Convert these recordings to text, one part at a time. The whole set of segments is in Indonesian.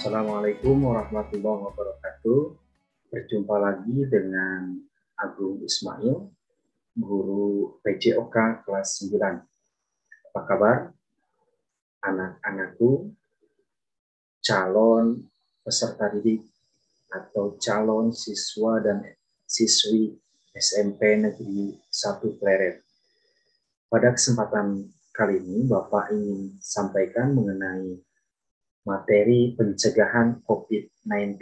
Assalamualaikum warahmatullahi wabarakatuh. Berjumpa lagi dengan Agung Ismail, guru PJOK kelas 9. Apa kabar anak-anakku, calon peserta didik atau calon siswa dan siswi SMP Negeri 1 Pleret? Pada kesempatan kali ini, Bapak ingin sampaikan mengenai materi pencegahan COVID-19.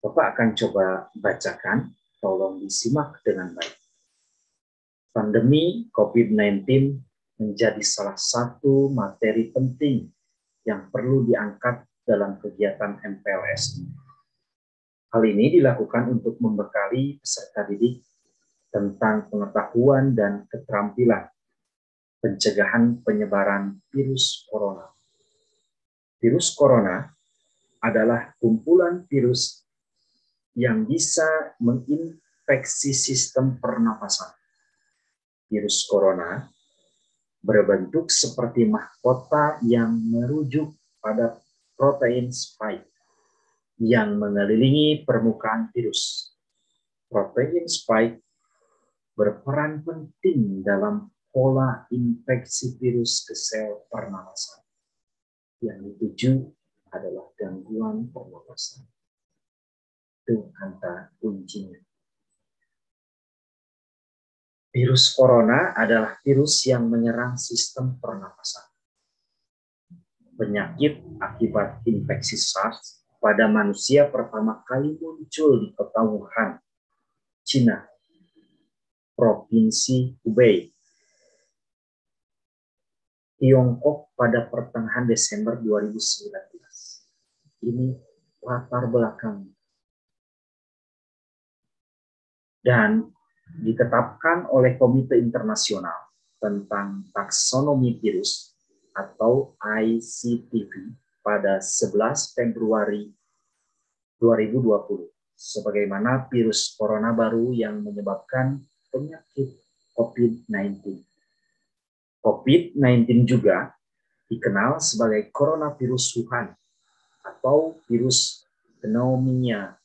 Bapak akan coba bacakan, tolong disimak dengan baik. Pandemi COVID-19 menjadi salah satu materi penting yang perlu diangkat dalam kegiatan MPLS ini. Hal ini dilakukan untuk membekali peserta didik tentang pengetahuan dan keterampilan pencegahan penyebaran virus corona. Virus corona adalah kumpulan virus yang bisa menginfeksi sistem pernapasan. Virus corona berbentuk seperti mahkota yang merujuk pada protein spike yang mengelilingi permukaan virus. Protein spike berperan penting dalam pola infeksi virus ke sel pernapasan. Yang dituju adalah gangguan pernapasan. Itu kata kuncinya. Virus corona adalah virus yang menyerang sistem pernapasan. Penyakit akibat infeksi SARS pada manusia pertama kali muncul di kota Wuhan, Cina, Provinsi Hubei, Tiongkok pada pertengahan Desember 2019. Ini latar belakang. Dan ditetapkan oleh Komite Internasional tentang Taksonomi Virus atau ICTV pada 11 Februari 2020 sebagaimana virus corona baru yang menyebabkan penyakit COVID-19. COVID-19 juga dikenal sebagai coronavirus Wuhan atau virus pneumonia.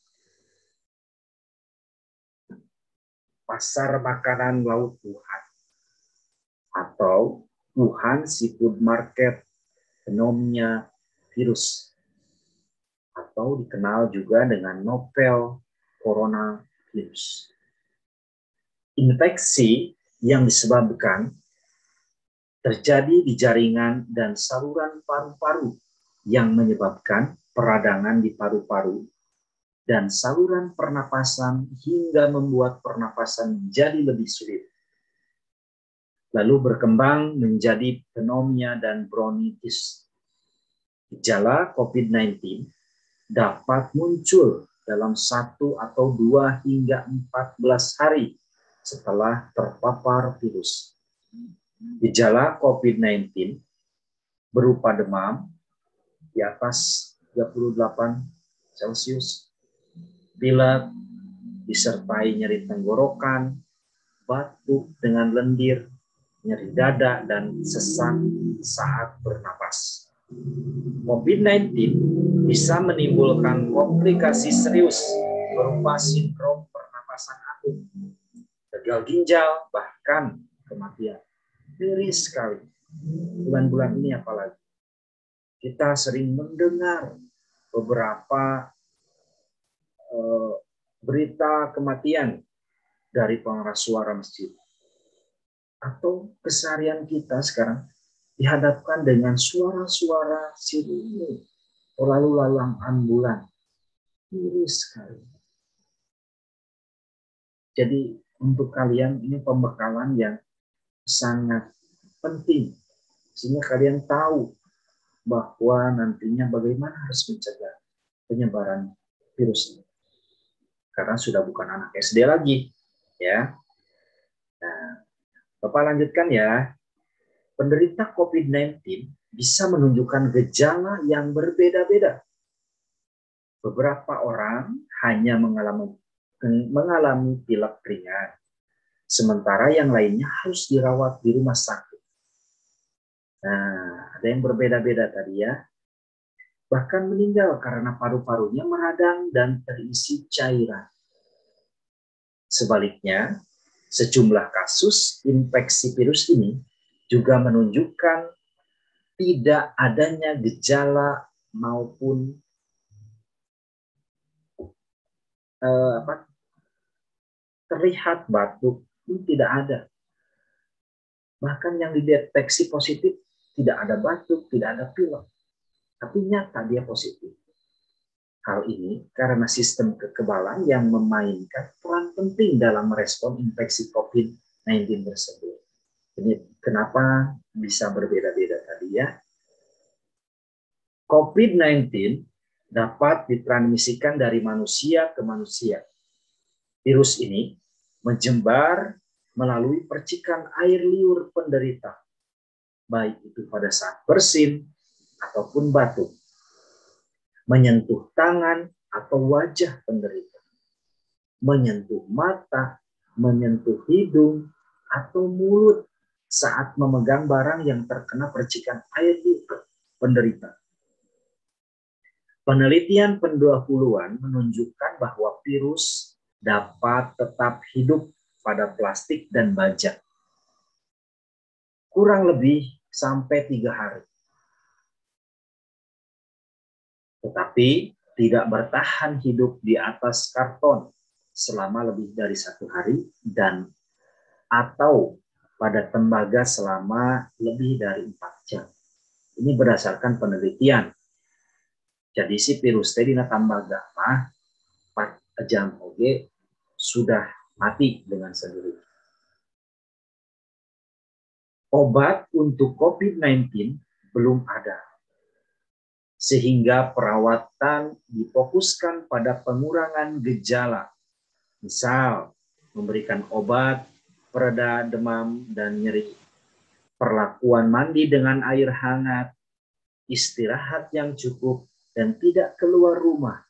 Pasar makanan laut Wuhan atau Wuhan Seafood Market pneumonia virus atau dikenal juga dengan novel coronavirus. Infeksi yang disebabkan terjadi di jaringan dan saluran paru-paru yang menyebabkan peradangan di paru-paru dan saluran pernapasan hingga membuat pernapasan menjadi lebih sulit. Lalu berkembang menjadi pneumonia dan bronkitis. Gejala COVID-19 dapat muncul dalam 1 atau 2 hingga 14 hari setelah terpapar virus. Gejala COVID-19 berupa demam di atas 38 Celcius, pilek, disertai nyeri tenggorokan, batuk dengan lendir, nyeri dada, dan sesak saat bernapas. COVID-19 bisa menimbulkan komplikasi serius berupa sindrom pernapasan akut, gagal ginjal, bahkan kematian. Miris sekali. Bulan-bulan ini apalagi. Kita sering mendengar beberapa berita kematian dari pengeras suara masjid. Atau keseharian kita sekarang dihadapkan dengan suara-suara sirine lalu lalang ambulan. Miris sekali. Jadi untuk kalian ini pembekalan yang sangat penting. Sehingga kalian tahu bahwa nantinya bagaimana harus mencegah penyebaran virus ini. Karena sudah bukan anak SD lagi. Ya. Nah, Bapak lanjutkan ya. Penderita COVID-19 bisa menunjukkan gejala yang berbeda-beda. Beberapa orang hanya mengalami pilek ringan, sementara yang lainnya harus dirawat di rumah sakit. Nah, ada yang berbeda-beda tadi ya. bahkan meninggal karena paru-parunya meradang dan terisi cairan. Sebaliknya, sejumlah kasus infeksi virus ini juga menunjukkan tidak adanya gejala maupun terlihat batuk, itu tidak ada. Bahkan yang dideteksi positif tidak ada batuk, tidak ada pilek, tapi nyata dia positif. Hal ini karena sistem kekebalan yang memainkan peran penting dalam merespon infeksi COVID-19 tersebut. Ini kenapa bisa berbeda-beda tadi ya. COVID-19 dapat ditransmisikan dari manusia ke manusia. Virus ini menjembar melalui percikan air liur penderita, baik itu pada saat bersin ataupun batuk, menyentuh tangan atau wajah penderita, menyentuh mata, menyentuh hidung atau mulut saat memegang barang yang terkena percikan air liur penderita. Penelitian pendahuluan menunjukkan bahwa virus dapat tetap hidup pada plastik dan baja kurang lebih sampai 3 hari. Tetapi tidak bertahan hidup di atas karton selama lebih dari 1 hari dan atau pada tembaga selama lebih dari 4 jam. Ini berdasarkan penelitian. Jadi si virus tadi na tembaga 4 jam oke sudah mati dengan sendiri. Obat untuk COVID-19 belum ada, sehingga perawatan difokuskan pada pengurangan gejala. Misal, memberikan obat pereda demam dan nyeri, perlakuan mandi dengan air hangat, istirahat yang cukup, dan tidak keluar rumah,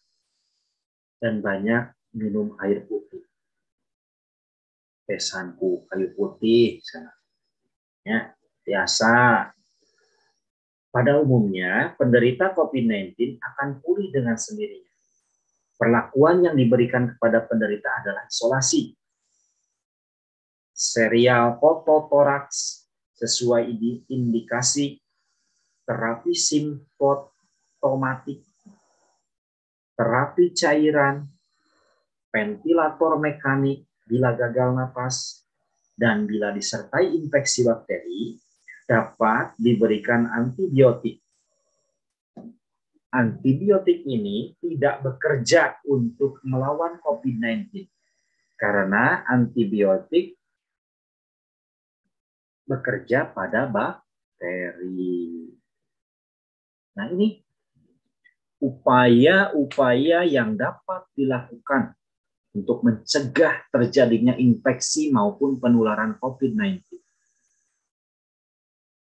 dan banyak minum air putih. Pesanku kayu putih, ya, biasa. Pada umumnya, penderita COVID-19 akan pulih dengan sendirinya. Perlakuan yang diberikan kepada penderita adalah isolasi. Serial fototoraks sesuai indikasi, terapi simptomatik, terapi cairan, ventilator mekanik bila gagal napas, dan bila disertai infeksi bakteri, dapat diberikan antibiotik. Antibiotik ini tidak bekerja untuk melawan COVID-19 karena antibiotik bekerja pada bakteri. Nah, ini upaya-upaya yang dapat dilakukan untuk mencegah terjadinya infeksi maupun penularan COVID-19.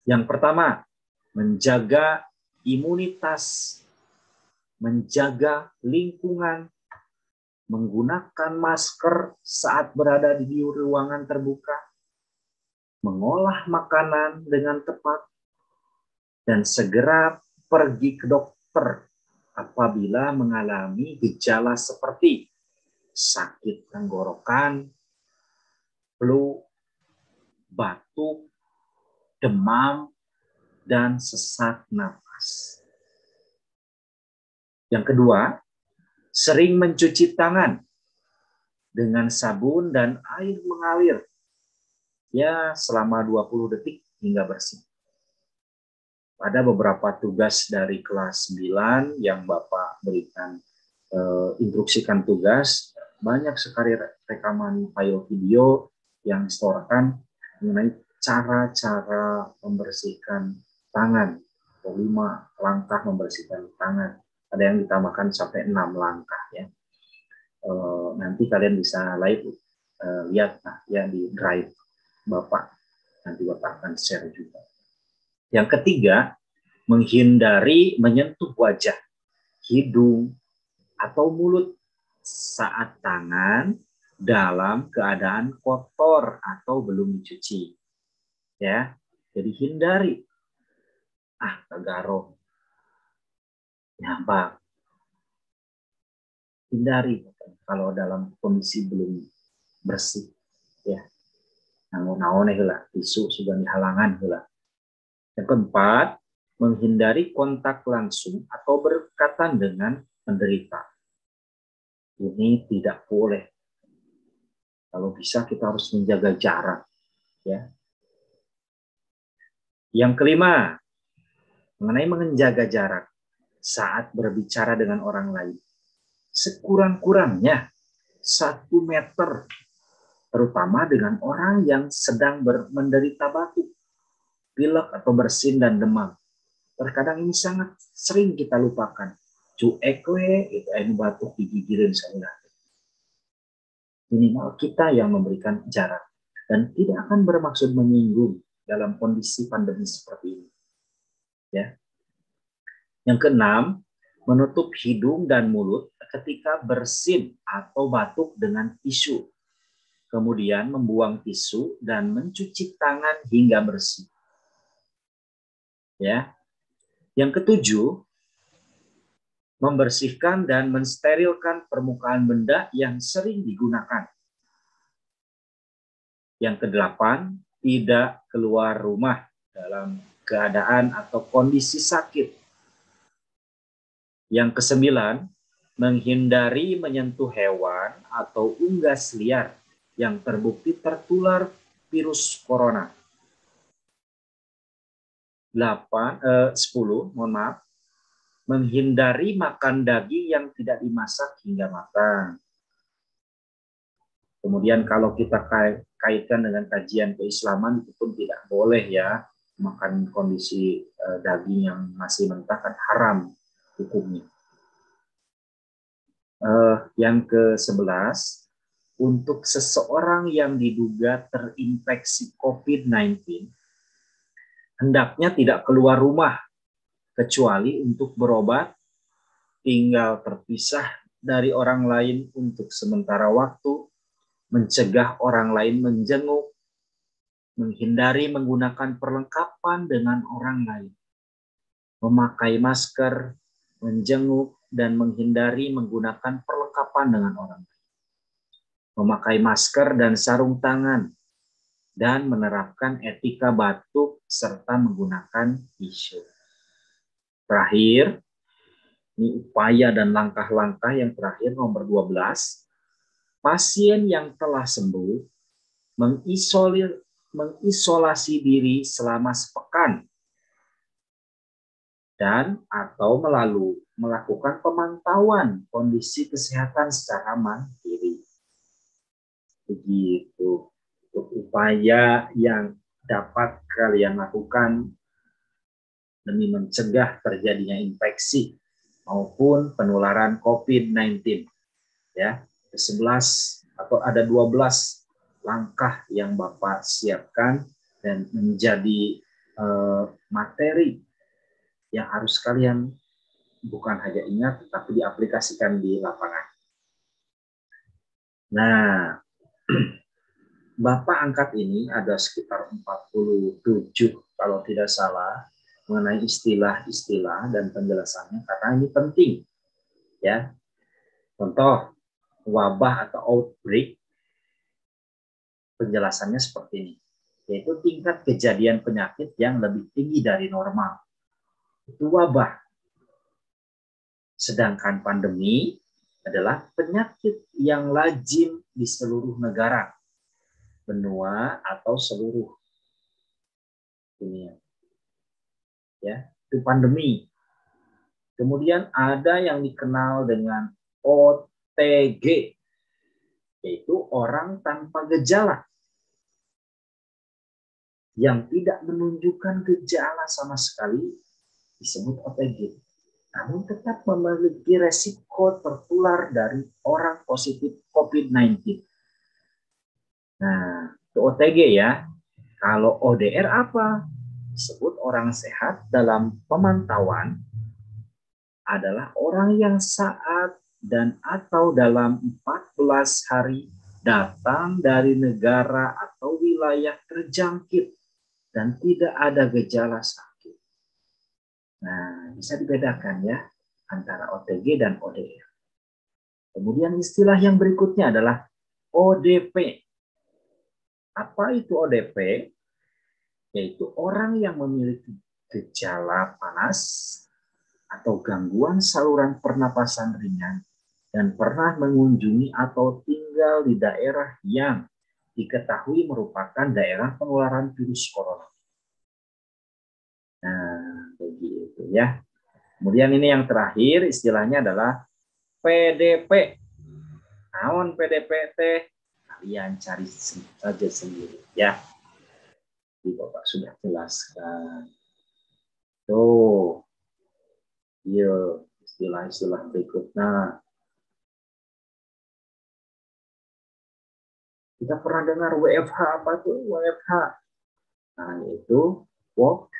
Yang pertama, menjaga imunitas, menjaga lingkungan, menggunakan masker saat berada di ruangan terbuka, mengolah makanan dengan tepat, dan segera pergi ke dokter apabila mengalami gejala seperti sakit tenggorokan, flu, batuk, demam, dan sesak napas. Yang kedua, sering mencuci tangan dengan sabun dan air mengalir ya selama 20 detik hingga bersih. Ada beberapa tugas dari kelas 9 yang Bapak berikan instruksikan tugas, banyak sekali rekaman file video yang disetorkan mengenai cara-cara membersihkan tangan, atau 5 langkah membersihkan tangan. Ada yang ditambahkan sampai 6 langkah ya. Nanti kalian bisa live lihat ya di drive Bapak. Nanti Bapak akan share juga. Yang ketiga, menghindari menyentuh wajah, hidung, atau mulut saat tangan dalam keadaan kotor atau belum dicuci. Ya, jadi hindari. Kagaro. Ya, Pak, hindari kalau dalam kondisi belum bersih. Ya, naon-naon heula, tisu sudah dihalangan heula. Yang keempat, menghindari kontak langsung atau berdekatan dengan penderita. Ini tidak boleh. Kalau bisa kita harus menjaga jarak. Ya. Yang kelima, mengenai menjaga jarak saat berbicara dengan orang lain. Sekurang-kurangnya 1 meter, terutama dengan orang yang sedang menderita batuk, pilek atau bersin dan demam. Terkadang ini sangat sering kita lupakan. Cuek itu batuk digigirin saya. Minimal kita yang memberikan jarak dan tidak akan bermaksud menyinggung dalam kondisi pandemi seperti ini. Ya. Yang keenam, menutup hidung dan mulut ketika bersin atau batuk dengan tisu. Kemudian membuang tisu dan mencuci tangan hingga bersih. Ya. Yang ketujuh, membersihkan dan mensterilkan permukaan benda yang sering digunakan. Yang kedelapan, tidak keluar rumah dalam keadaan atau kondisi sakit. Yang kesembilan, menghindari menyentuh hewan atau unggas liar yang terbukti tertular virus corona. 10, menghindari makan daging yang tidak dimasak hingga matang. Kemudian kalau kita kaitkan dengan kajian keislaman, itu pun tidak boleh ya, makan kondisi daging yang masih mentah kan haram hukumnya. Yang ke-11, untuk seseorang yang diduga terinfeksi COVID-19, hendaknya tidak keluar rumah kecuali untuk berobat, tinggal terpisah dari orang lain untuk sementara waktu, mencegah orang lain menjenguk, menghindari menggunakan perlengkapan dengan orang lain, memakai masker, menjenguk, dan menghindari menggunakan perlengkapan dengan orang lain, memakai masker dan sarung tangan, dan menerapkan etika batuk serta menggunakan tisu. Terakhir, ini upaya dan langkah-langkah yang terakhir nomor 12, pasien yang telah sembuh mengisolasi diri selama sepekan dan atau melakukan pemantauan kondisi kesehatan secara mandiri. Begitu untuk upaya yang dapat kalian lakukan demi mencegah terjadinya infeksi maupun penularan COVID-19. Ya, 11 atau ada 12 langkah yang Bapak siapkan dan menjadi materi yang harus kalian bukan hanya ingat tetapi diaplikasikan di lapangan. Nah, Bapak angkat ini ada sekitar 47 kalau tidak salah mengenai istilah-istilah dan penjelasannya karena ini penting. Ya. Contoh wabah atau outbreak, penjelasannya seperti ini, yaitu tingkat kejadian penyakit yang lebih tinggi dari normal. Itu wabah. Sedangkan pandemi adalah penyakit yang lazim di seluruh negara, benua atau seluruh dunia. Ya, itu pandemi. Kemudian ada yang dikenal dengan OTG, yaitu orang tanpa gejala, yang tidak menunjukkan gejala sama sekali disebut OTG. Namun tetap memiliki resiko tertular dari orang positif COVID-19. Nah, itu OTG ya. Kalau ODR apa? Disebut orang sehat dalam pemantauan adalah orang yang saat dan atau dalam 14 hari datang dari negara atau wilayah terjangkit dan tidak ada gejala sakit. Nah, bisa dibedakan ya. antara OTG dan ODR. Kemudian istilah yang berikutnya adalah ODP. Apa itu ODP? Yaitu orang yang memiliki gejala panas atau gangguan saluran pernapasan ringan dan pernah mengunjungi atau tinggal di daerah yang diketahui merupakan daerah penularan virus corona. Nah, begitu ya. Kemudian ini yang terakhir istilahnya adalah PDP. Naon PDP teh? Kalian cari saja sendiri ya. Jadi Bapak sudah jelaskan. Tuh, iya istilah-istilah berikutnya. Kita pernah dengar WFH, apa tuh WFH? Nah, itu work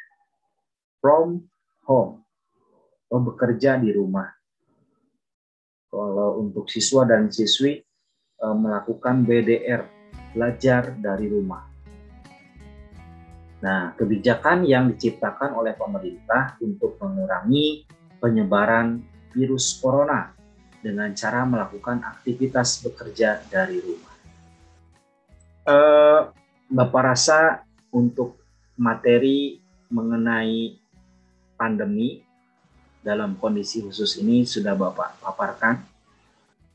from home, atau bekerja di rumah. Kalau untuk siswa dan siswi melakukan BDR, belajar dari rumah. Nah, kebijakan yang diciptakan oleh pemerintah untuk mengurangi penyebaran virus corona dengan cara melakukan aktivitas bekerja dari rumah. Bapak rasa untuk materi mengenai pandemi dalam kondisi khusus ini sudah Bapak paparkan.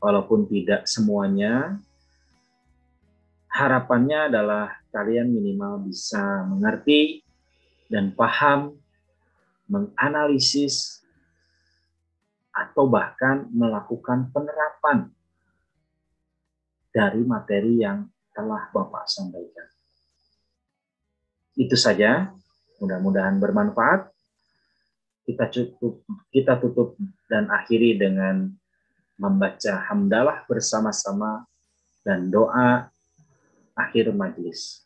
Walaupun tidak semuanya, harapannya adalah kalian minimal bisa mengerti dan paham, menganalisis, atau bahkan melakukan penerapan dari materi yang telah Bapak sampaikan. Itu saja, mudah-mudahan bermanfaat. Kita tutup dan akhiri dengan membaca hamdalah bersama-sama dan doa akhir majlis.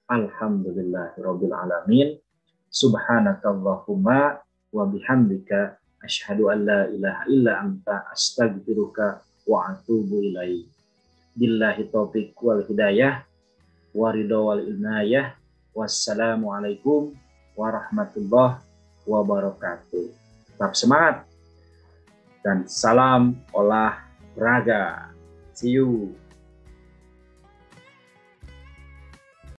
Alhamdulillahirabbil alamin. Subhanakallahumma wa bihamdika asyhadu an la ilaha illa anta astaghfiruka wa atubu ilaik. Billahi taufiq wal hidayah wa ridha wal inayah. Wassalamualaikum warahmatullahi wabarakatuh. Tetap semangat dan salam olahraga. See you.